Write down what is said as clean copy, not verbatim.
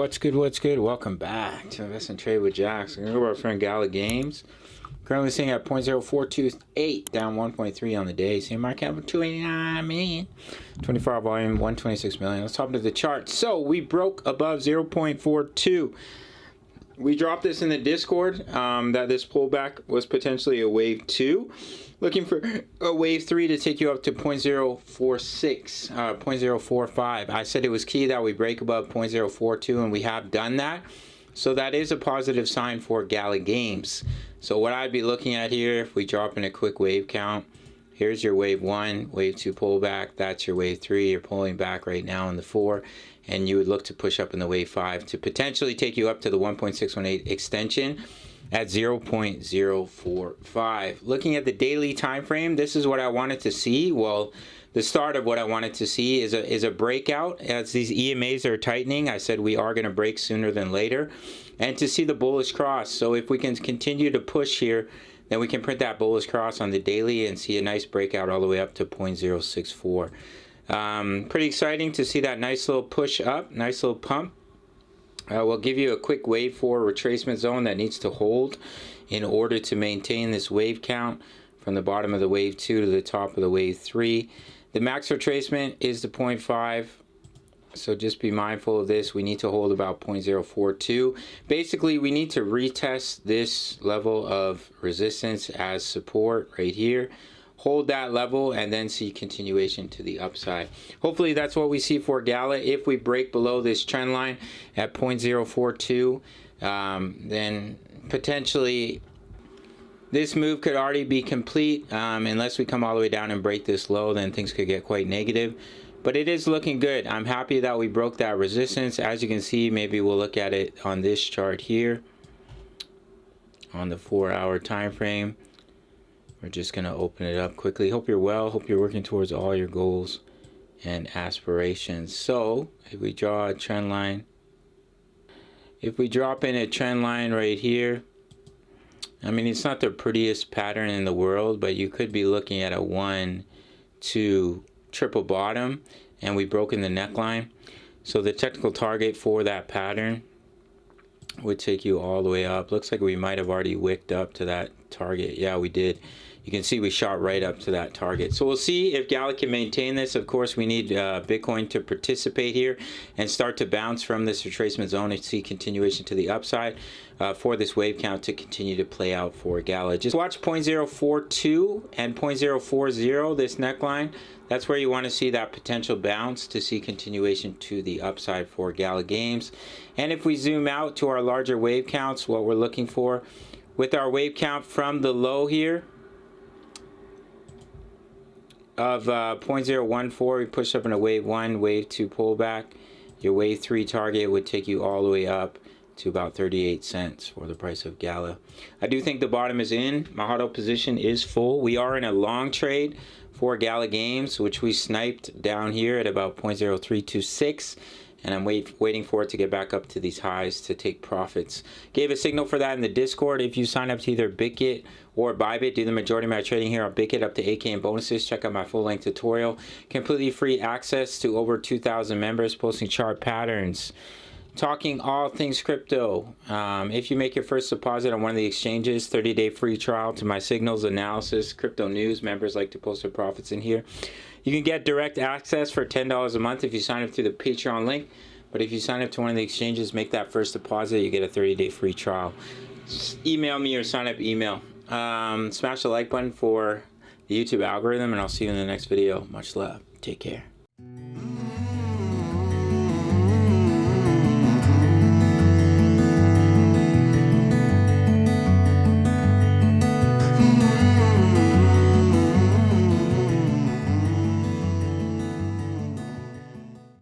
What's good? What's good? Welcome back to Invest and Trade with Jax. I'm going to go over our friend Gala Games. Currently sitting at 0.0428, down 1.3 on the day. Same market cap of 289 million. 24-hour volume, 126 million. Let's hop into the chart. So we broke above 0.42. We dropped this in the Discord that this pullback was potentially a wave 2. Looking for a wave 3 to take you up to 0.046, 0.045. I said it was key that we break above 0.042, and we have done that. So that is a positive sign for Gala Games. So what I'd be looking at here, if we drop in a quick wave count, here's your wave 1, wave 2 pullback. That's your wave 3. You're pulling back right now in the 4. And you would look to push up in the wave 5 to potentially take you up to the 1.618 extension at 0.045. Looking at the daily time frame, this is what I wanted to see. Well, the start of what I wanted to see is a breakout. As these EMAs are tightening, I said we are going to break sooner than later, and to see the bullish cross. So if we can continue to push here, then we can print that bullish cross on the daily and see a nice breakout all the way up to 0.064. Pretty exciting to see that nice little push up, nice little pump. We'll give you a quick wave 4 retracement zone that needs to hold in order to maintain this wave count from the bottom of the wave 2 to the top of the wave 3. The max retracement is the 0.5. So just be mindful of this. We need to hold about 0.042. Basically, we need to retest this level of resistance as support right here. Hold that level and then see continuation to the upside. Hopefully that's what we see for Gala. If we break below this trend line at 0.042, then potentially this move could already be complete. Unless we come all the way down and break this low, then things could get quite negative. But it is looking good. I'm happy that we broke that resistance. As you can see, maybe we'll look at it on this chart here on the 4-hour time frame. We're just going to open it up quickly. Hope you're well. Hope you're working towards all your goals and aspirations. So if we draw a trend line, if we drop in a trend line right here, I mean, it's not the prettiest pattern in the world, but you could be looking at a 1, 2 triple bottom, and we broke in the neckline. So the technical target for that pattern would take you all the way up. Looks like we might have already wicked up to that target. Yeah, we did. You can see we shot right up to that target. So we'll see if Gala can maintain this. Of course, we need Bitcoin to participate here and start to bounce from this retracement zone and see continuation to the upside for this wave count to continue to play out for Gala. Just watch 0.042 and 0.040, this neckline. That's where you want to see that potential bounce to see continuation to the upside for Gala Games. And if we zoom out to our larger wave counts, what we're looking for with our wave count from the low here of 0.014, we push up in a wave 1, wave 2 pullback. Your wave 3 target would take you all the way up to about 38 cents for the price of Gala. I do think the bottom is in. My hodl position is full. We are in a long trade for Gala Games, which we sniped down here at about 0.0326. And I'm waiting for it to get back up to these highs to take profits. Gave a signal for that in the Discord. If you sign up to either Bitget or Bybit, do the majority of my trading here on Bitget up to 8K in bonuses. Check out my full-length tutorial. Completely free access to over 2,000 members, posting chart patterns, talking all things crypto. If you make your first deposit on one of the exchanges, 30-day free trial to my signals, analysis, crypto news. Members like to post their profits in here. You can get direct access for $10 a month if you sign up through the Patreon link. But if you sign up to one of the exchanges, make that first deposit, you get a 30-day free trial. Just email me or sign up email. Smash the like button for the YouTube algorithm, and I'll see you in the next video. Much love. Take care.